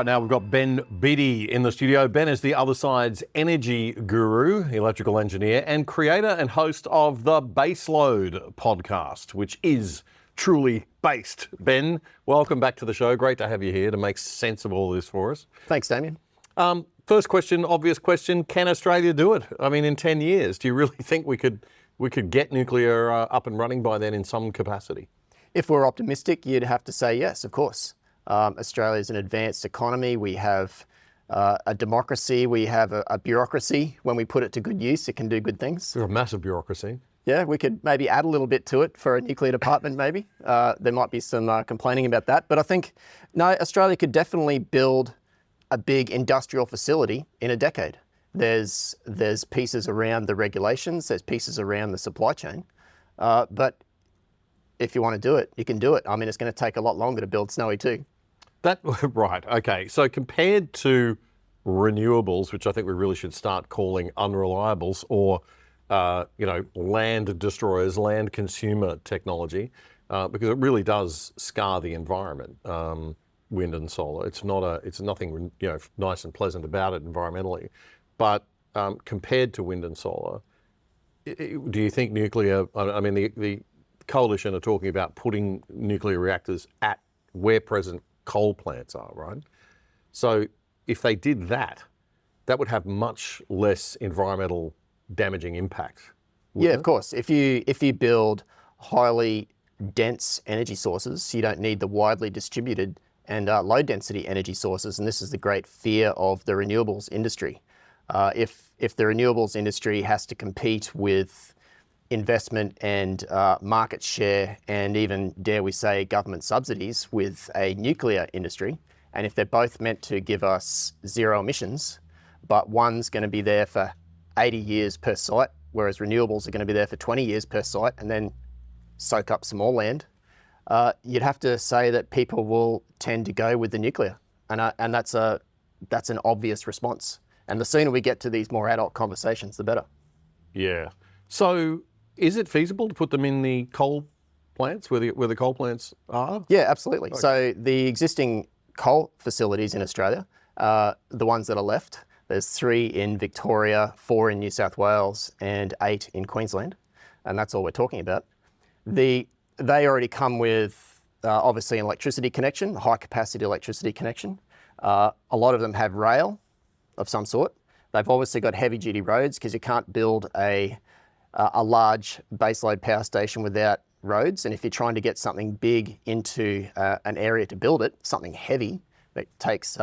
Now we've got Ben Beattie in the studio. Ben is the other side's energy guru, electrical engineer, and creator and host of the Baseload podcast, which is truly based. Ben, welcome back to the show. Great to have you here to make sense of all this for us. Thanks, Damien. First question, obvious question, can Australia do it? I mean, in 10 years, do you really think we could get nuclear up and running by then in some capacity? If we're optimistic, you'd have to say yes, of course. Australia is an advanced economy. We have a democracy. We have a bureaucracy. When we put it to good use, it can do good things. There's a massive bureaucracy. Yeah, we could maybe add a little bit to it for a nuclear department, maybe. There might be some complaining about that. But I think, no, Australia could definitely build a big industrial facility in a decade. There's pieces around the regulations. There's pieces around the supply chain. But if you want to do it, you can do it. I mean, it's going to take a lot longer to build Snowy 2. Right, okay. So compared to renewables, which I think we really should start calling unreliables, or land destroyers, land consumer technology, because it really does scar the environment. Wind and solar. It's nothing nice and pleasant about it environmentally, but compared to wind and solar, do you think nuclear? I mean, the coalition are talking about putting nuclear reactors at where present coal plants are, right? So if they did that, that would have much less environmental damaging impact. Yeah, of course. If you build highly dense energy sources, you don't need the widely distributed and low density energy sources. And this is the great fear of the renewables industry. If the renewables industry has to compete with investment and market share and even, dare we say, government subsidies with a nuclear industry, and if they're both meant to give us zero emissions, but one's going to be there for 80 years per site, whereas renewables are going to be there for 20 years per site and then soak up some more land, you'd have to say that people will tend to go with the nuclear. And that's an obvious response. And the sooner we get to these more adult conversations, the better. Yeah. So is it feasible to put them in the coal plants, where the coal plants are? Yeah, absolutely. Okay. So the existing coal facilities in Australia, the ones that are left, there's 3 in Victoria, 4 in New South Wales, and 8 in Queensland. And that's all we're talking about. They already come with, obviously, an electricity connection, high capacity electricity connection. A lot of them have rail of some sort. They've obviously got heavy duty roads, because you can't build a large baseload power station without roads. And if you're trying to get something big into an area to build it, something heavy, that takes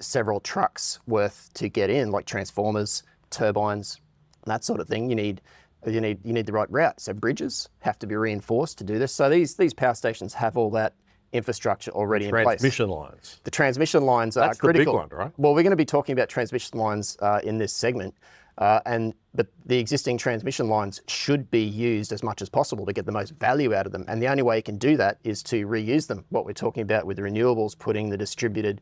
several trucks worth to get in, like transformers, turbines, that sort of thing. You need the right route. So bridges have to be reinforced to do this. So these power stations have all that infrastructure already in place. Transmission lines. The transmission lines are critical. That's the big one, right? Well, we're going to be talking about transmission lines in this segment. But the existing transmission lines should be used as much as possible to get the most value out of them. And the only way you can do that is to reuse them. What we're talking about with renewables, putting the distributed,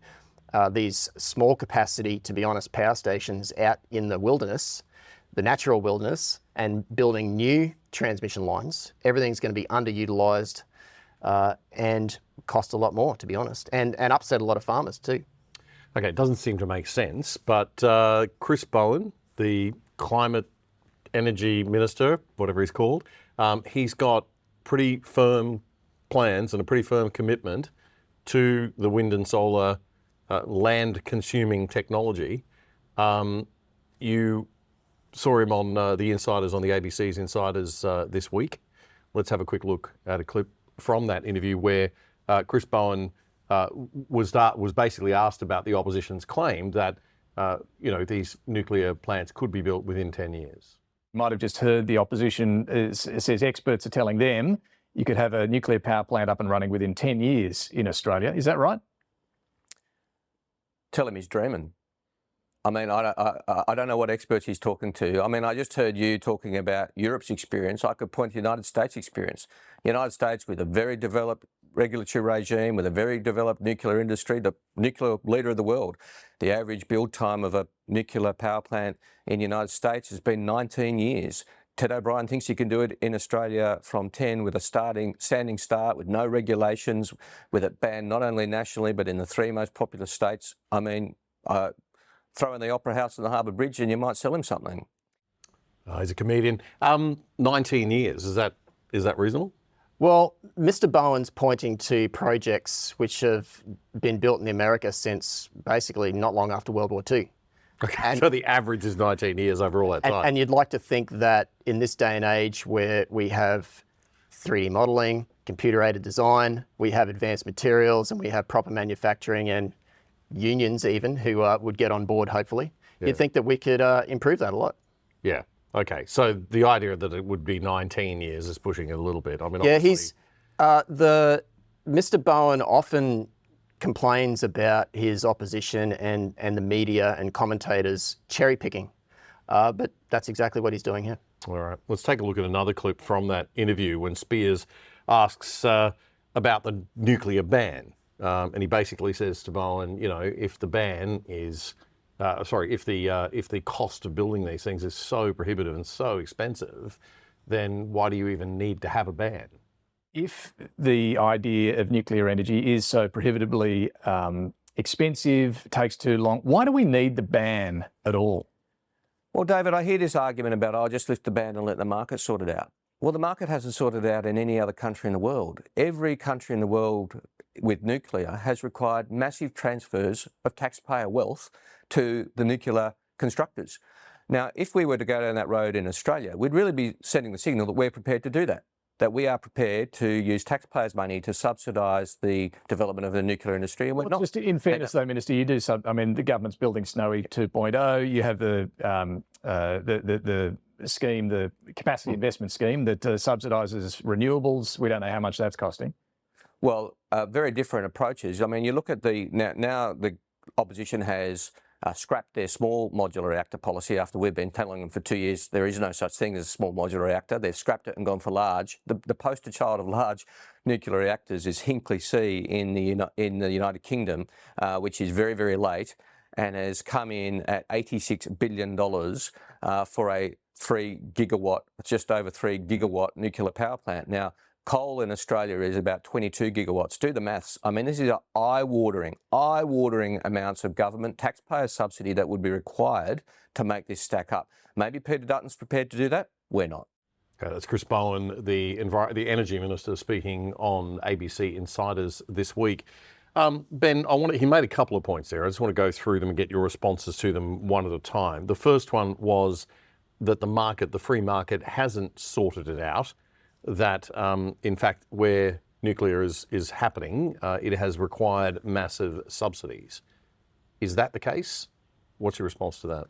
these small capacity, to be honest, power stations out in the wilderness, the natural wilderness, and building new transmission lines, everything's going to be underutilized and cost a lot more, to be honest, and upset a lot of farmers too. Okay, it doesn't seem to make sense, but Chris Bowen, the climate energy minister, whatever he's called, he's got pretty firm plans and a pretty firm commitment to the wind and solar land consuming technology. You saw him on the Insiders, on the ABC's Insiders this week. Let's have a quick look at a clip from that interview where Chris Bowen was basically asked about the opposition's claim that these nuclear plants could be built within 10 years. You might have just heard the opposition says experts are telling them you could have a nuclear power plant up and running within 10 years in Australia. Is that right? Tell him he's dreaming. I mean, I don't know what experts he's talking to. I mean, I just heard you talking about Europe's experience. I could point to the United States experience. The United States, with a very developed regulatory regime, with a very developed nuclear industry, the nuclear leader of the world. The average build time of a nuclear power plant in the United States has been 19 years. Ted O'Brien thinks he can do it in Australia from 10 with a standing start with no regulations, with it banned not only nationally but in the 3 most popular states. I mean, throw in the Opera House and the Harbour Bridge and you might sell him something. He's a comedian. 19 years, is that reasonable? Well, Mr. Bowen's pointing to projects which have been built in America since basically not long after World War II. Okay, so the average is 19 years over all that time. And you'd like to think that in this day and age where we have 3D modelling, computer-aided design, we have advanced materials, and we have proper manufacturing and unions even who would get on board, hopefully, you'd think that we could improve that a lot. Yeah. Okay. So the idea that it would be 19 years is pushing it a little bit. I mean, Yeah, obviously... Mr. Bowen often complains about his opposition and the media and commentators cherry picking, but that's exactly what he's doing here. All right, let's take a look at another clip from that interview when Spears asks about the nuclear ban, and he basically says to Bowen, you know, if the ban is, if the cost of building these things is so prohibitive and so expensive, then why do you even need to have a ban? If the idea of nuclear energy is so prohibitively expensive, takes too long, why do we need the ban at all? Well, David, I hear this argument about, I'll just lift the ban and let the market sort it out. Well, the market hasn't sorted it out in any other country in the world. Every country in the world with nuclear has required massive transfers of taxpayer wealth to the nuclear constructors. Now, if we were to go down that road in Australia, we'd really be sending the signal that we're prepared to do that we are prepared to use taxpayers' money to subsidise the development of the nuclear industry. And we're not. Just in fairness, though, Minister, you do. I mean, the government's building Snowy 2.0. You have the scheme, the capacity investment scheme that subsidises renewables. We don't know how much that's costing. Well, very different approaches. I mean, you look at now the opposition has scrapped their small modular reactor policy after we've been telling them for 2 years there is no such thing as a small modular reactor. They've scrapped it and gone for large. The poster child of large nuclear reactors is Hinkley C in the United Kingdom, which is very, very late and has come in at $86 billion for a 3 gigawatt, just over 3 gigawatt nuclear power plant. Now, coal in Australia is about 22 gigawatts. Do the maths. I mean, this is eye-watering amounts of government taxpayer subsidy that would be required to make this stack up. Maybe Peter Dutton's prepared to do that. We're not. Okay, that's Chris Bowen, the Energy Minister, speaking on ABC Insiders this week. Ben, he made a couple of points there. I just want to go through them and get your responses to them one at a time. The first one was that the free market hasn't sorted it out. That, in fact, where nuclear is happening, it has required massive subsidies. Is that the case? What's your response to that?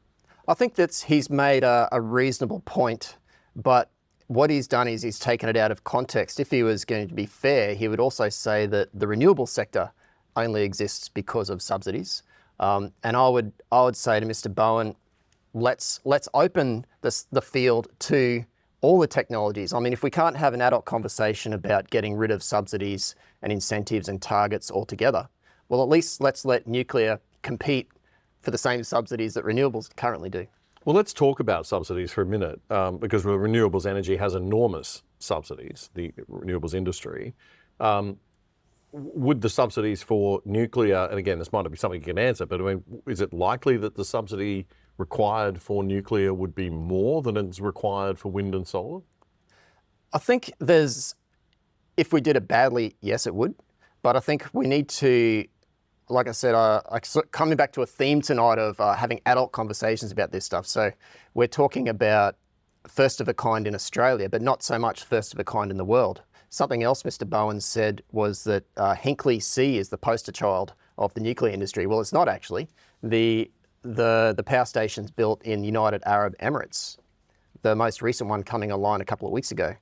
I think that he's made a reasonable point, but what he's done is he's taken it out of context. If he was going to be fair, he would also say that the renewable sector only exists because of subsidies. And I would say to Mr. Bowen, let's open the field to all the technologies. I mean, if we can't have an adult conversation about getting rid of subsidies and incentives and targets altogether, well, at least let's let nuclear compete for the same subsidies that renewables currently do. Well, let's talk about subsidies for a minute, because renewables energy has enormous subsidies, the renewables industry. Would the subsidies for nuclear, and again, this might not be something you can answer, but I mean, is it likely that the subsidy required for nuclear would be more than is required for wind and solar? I think if we did it badly, yes, it would. But I think we need to, like I said, coming back to a theme tonight of having adult conversations about this stuff. So we're talking about first of a kind in Australia, but not so much first of a kind in the world. Something else Mr. Bowen said was that Hinkley C is the poster child of the nuclear industry. Well, it's not actually. The power stations built in United Arab Emirates, the most recent one coming online a couple of weeks ago.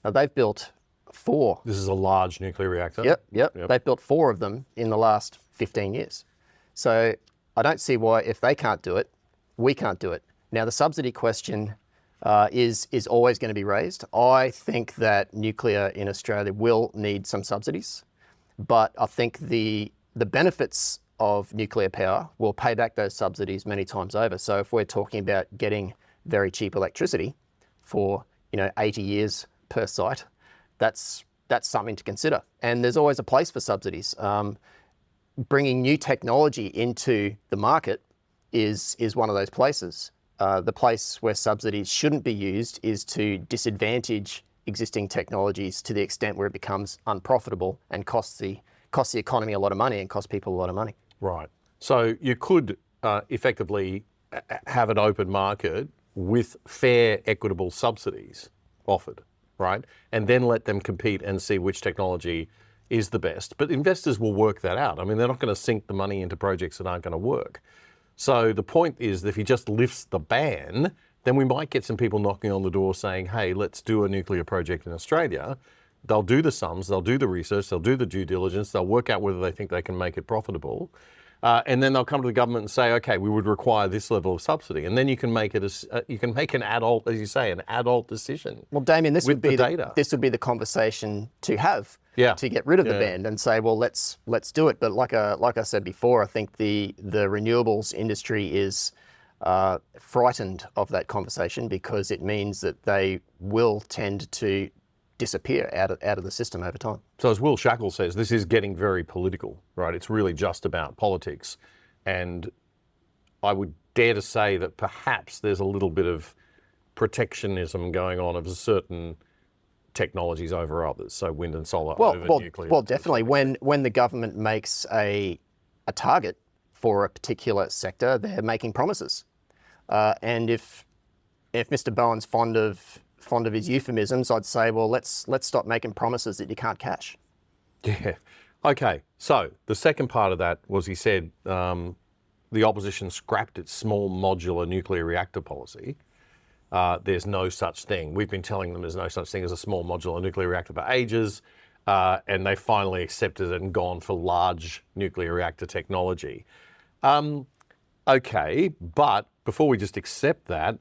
Now, they've built 4. This is a large nuclear reactor? Yep. They've built 4 of them in the last 15 years. So I don't see why, if they can't do it, we can't do it. Now, the subsidy question is always going to be raised. I think that nuclear in Australia will need some subsidies, but I think the benefits of nuclear power will pay back those subsidies many times over. So if we're talking about getting very cheap electricity for 80 years per site, that's something to consider. And there's always a place for subsidies. Bringing new technology into the market is one of those places. The place where subsidies shouldn't be used is to disadvantage existing technologies to the extent where it becomes unprofitable and costs the economy a lot of money and costs people a lot of money. Right. So you could effectively have an open market with fair, equitable subsidies offered, right? And then let them compete and see which technology is the best. But investors will work that out. I mean, they're not going to sink the money into projects that aren't going to work. So the point is that if he just lifts the ban, then we might get some people knocking on the door saying, hey, let's do a nuclear project in Australia. They'll do the sums, they'll do the research, they'll do the due diligence, they'll work out whether they think they can make it profitable. And then they'll come to the government and say, okay, we would require this level of subsidy. And then you can make it you can make an adult, as you say, an adult decision. Well, Damien, this would be the data. This would be the conversation to have Yeah. to get rid of the ban and say, well, let's do it. But like I said before, I think the renewables industry is frightened of that conversation because it means that they will tend to disappear out of the system over time. So as Will Shackle says, this is getting very political, right? It's really just about politics. And I would dare to say that perhaps there's a little bit of protectionism going on of certain technologies over others. So wind and solar over nuclear. Well, definitely. When the government makes a target for a particular sector, they're making promises. And if Mr. Bowen's fond of his euphemisms, I'd say, well, let's stop making promises that you can't cash. Yeah. Okay. So the second part of that was he said the opposition scrapped its small modular nuclear reactor policy. There's no such thing. We've been telling them there's no such thing as a small modular nuclear reactor for ages, and they finally accepted it and gone for large nuclear reactor technology. Okay, but before we just accept that,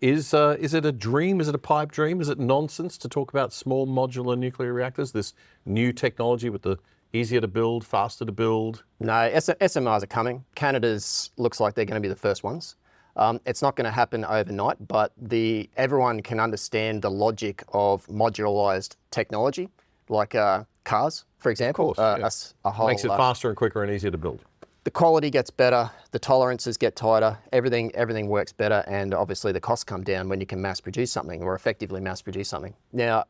is it a dream? Is it a pipe dream? Is it nonsense to talk about small modular nuclear reactors, this new technology with the easier to build, faster to build? No, SMRs are coming. Canada's looks like they're going to be the first ones. It's not going to happen overnight, but everyone can understand the logic of modularized technology, like cars, for example. Of course, yeah. Makes it faster and quicker and easier to build. The quality gets better, the tolerances get tighter, everything works better, and obviously the costs come down when you can mass produce something or effectively mass produce something. Now,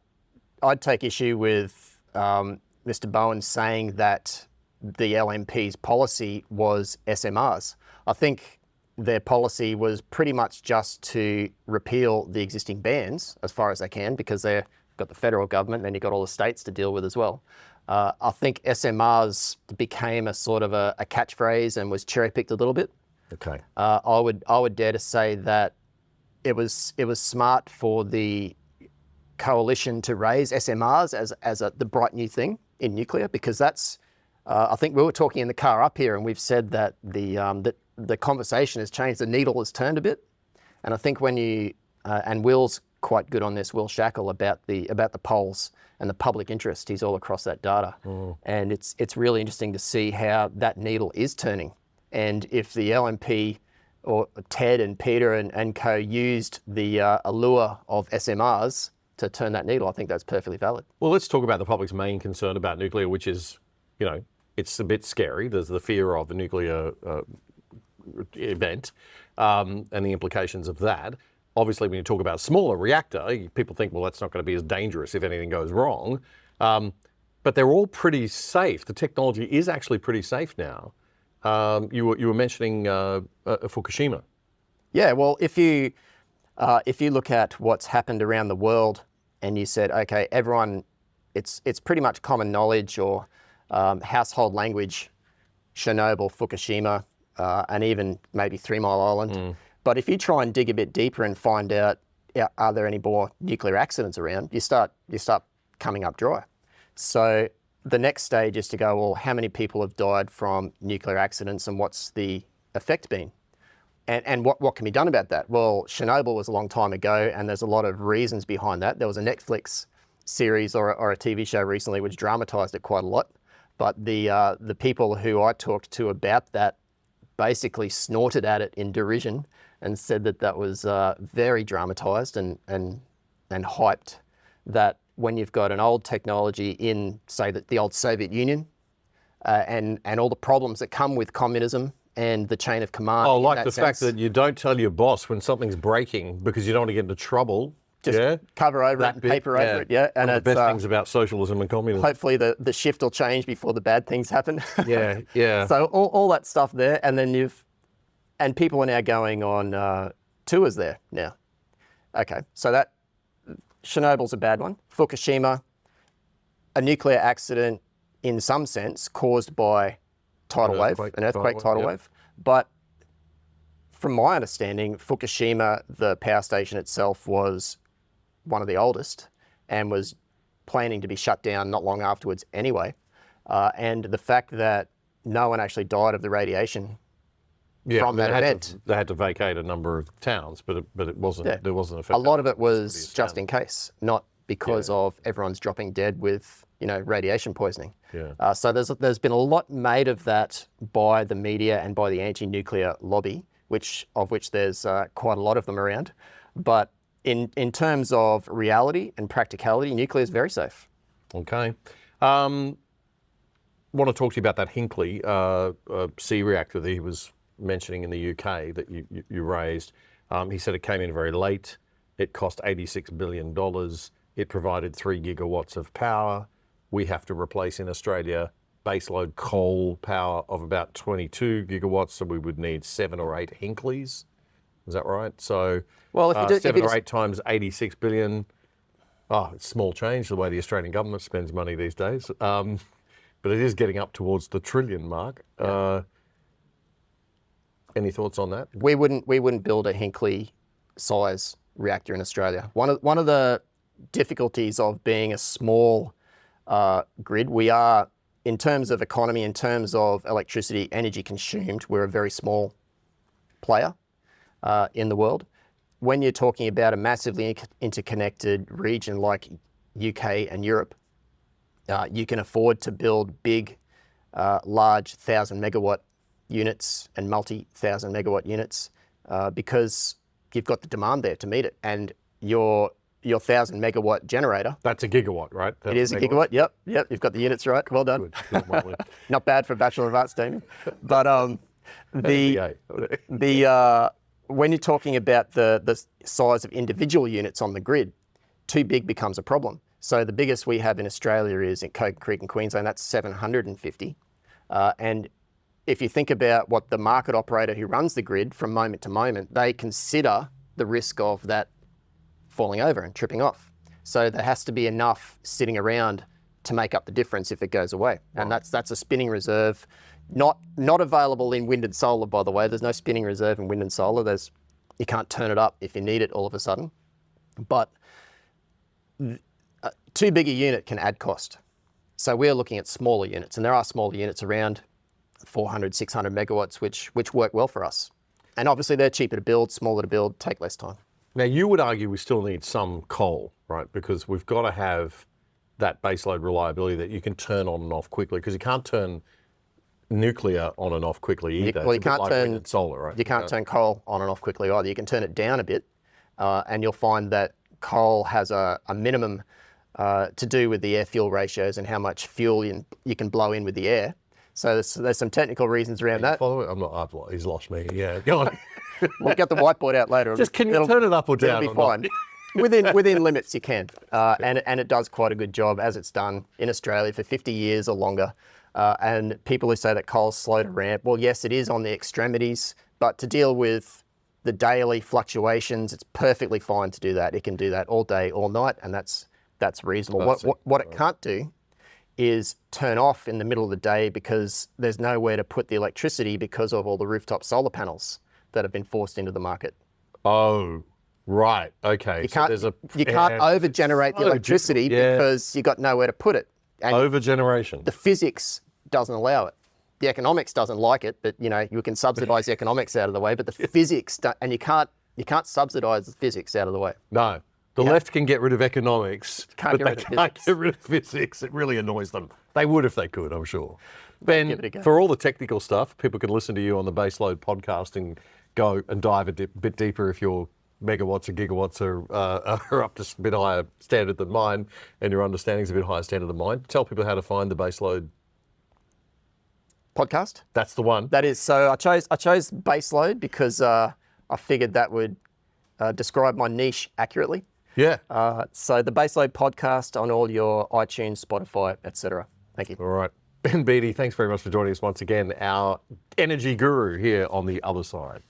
I'd take issue with Mr. Bowen saying that the LNP's policy was SMRs. I think their policy was pretty much just to repeal the existing bans as far as they can, because they've got the federal government, and then you've got all the states to deal with as well. I think SMRs became a sort of a catchphrase and was cherry-picked a little bit. Okay. I would dare to say that it was smart for the coalition to raise SMRs as the bright new thing in nuclear, because that's I think we were talking in the car up here, and we've said that the conversation has changed. The needle has turned a bit, and I think when you and Will's quite good on this, Will Shackle, about the polls and the public interest. He's all across that data. And it's really interesting to see how that needle is turning. And if the LNP or Ted and Peter and co used the allure of SMRs to turn that needle, I think that's perfectly valid. Well, let's talk about the public's main concern about nuclear, which is, it's a bit scary. There's the fear of a nuclear event and the implications of that. Obviously, when you talk about a smaller reactor, people think, well, that's not going to be as dangerous if anything goes wrong. But they're all pretty safe. The technology is actually pretty safe now. You were mentioning Fukushima. Yeah, well, if you look at what's happened around the world, and you said, okay, everyone, it's pretty much common knowledge or household language, Chernobyl, Fukushima, and even maybe 3 Mile Island. But if you try and dig a bit deeper and find out, are there any more nuclear accidents around, you start coming up dry. So the next stage is to go, well, how many people have died from nuclear accidents and what's the effect been? And what can be done about that? Well, Chernobyl was a long time ago, and there's a lot of reasons behind that. There was a Netflix series or a TV show recently which dramatized it quite a lot. But the people who I talked to about that basically snorted at it in derision and said that was very dramatized and and hyped that when you've got an old technology in, say, the old Soviet Union, and all the problems that come with communism and the chain of command. Oh, like the fact that you don't tell your boss when something's breaking because you don't want to get into trouble. Just cover over it and paper over it, yeah. And one of the best things about socialism and communism. Hopefully the shift will change before the bad things happen. Yeah, yeah. So all that stuff there, and then and people are now going on tours there now. Okay, so that Chernobyl's a bad one. Fukushima, a nuclear accident in some sense caused by an earthquake tidal wave. But from my understanding, Fukushima, the power station itself, was one of the oldest and was planning to be shut down not long afterwards anyway. And the fact that no one actually died of the radiation from that event. They had to vacate a number of towns, but it wasn't. There wasn't a lot of it was just in case, not because of everyone's dropping dead with radiation poisoning. Yeah. So there's been a lot made of that by the media and by the anti-nuclear lobby, of which there's quite a lot of them around. But in terms of reality and practicality, nuclear is very safe. Okay. Want to talk to you about that Hinkley C reactor that he was mentioning in the UK that you raised. He said it came in very late. It cost $86 billion. It provided 3 gigawatts of power. We have to replace in Australia baseload coal power of about 22 gigawatts, so we would need 7 or 8 Hinkleys. Is that right? So, well, if you do, 7 or 8 times 86 billion. Oh, it's small change the way the Australian government spends money these days. But it is getting up towards the trillion mark. Yeah. Any thoughts on that? We wouldn't build a Hinkley size reactor in Australia. One of the difficulties of being a small grid, we are, in terms of economy, in terms of electricity, energy consumed, we're a very small player in the world. When you're talking about a massively interconnected region like UK and Europe, you can afford to build big, large 1,000 megawatt units and multi-1,000 megawatt units because you've got the demand there to meet it. And your 1,000 megawatt generator. That's a gigawatt, right? It is a gigawatt. Yep. You've got the units right. Well done. Good. Not bad for a Bachelor of Arts student. But when you're talking about the size of individual units on the grid, too big becomes a problem. So the biggest we have in Australia is in Coke Creek in Queensland. That's 750. And if you think about what the market operator who runs the grid from moment to moment, they consider the risk of that falling over and tripping off. So there has to be enough sitting around to make up the difference if it goes away. And that's a spinning reserve, not available in wind and solar, by the way. There's no spinning reserve in wind and solar. You can't turn it up if you need it all of a sudden. But too big a unit can add cost. So we're looking at smaller units, and there are smaller units around 400, 600 megawatts, which work well for us. And obviously they're cheaper to build, smaller to build, take less time. Now, you would argue we still need some coal, right? Because we've got to have that baseload reliability that you can turn on and off quickly, because you can't turn nuclear on and off quickly either. You can't turn wind and solar, right? You can't turn coal on and off quickly either. You can turn it down a bit, and you'll find that coal has a minimum to do with the air-fuel ratios and how much fuel you can blow in with the air. So there's some technical reasons around that. Follow it? He's lost me. Yeah, go on. We'll get the whiteboard out later. Just can you turn it up or down? It'll be fine. Within limits, you can, and it does quite a good job, as it's done in Australia for 50 years or longer. And people who say that coal's slow to ramp, well, yes, it is on the extremities, but to deal with the daily fluctuations, it's perfectly fine to do that. It can do that all day, all night, and that's reasonable. What it can't do is turn off in the middle of the day because there's nowhere to put the electricity because of all the rooftop solar panels that have been forced into the market. Oh, right. Okay. You can't over-generate the electricity because you got nowhere to put it. And over-generation. The physics doesn't allow it. The economics doesn't like it, but you can subsidise the economics out of the way, but the physics, and you can't subsidise the physics out of the way. No. The left can get rid of economics, but they can't get rid of physics. It really annoys them. They would if they could, I'm sure. Ben, for all the technical stuff, people can listen to you on the Baseload podcast and go and dive a bit deeper if you're megawatts and gigawatts are up to a bit higher standard than mine, and your understanding's a bit higher standard than mine. Tell people how to find the baseload. Podcast. That's the one. That is, so I chose baseload because I figured that would describe my niche accurately. Yeah. So the Baseload podcast on all your iTunes, Spotify, etc. Thank you. All right. Ben Beattie, thanks very much for joining us once again, our energy guru here on the other side.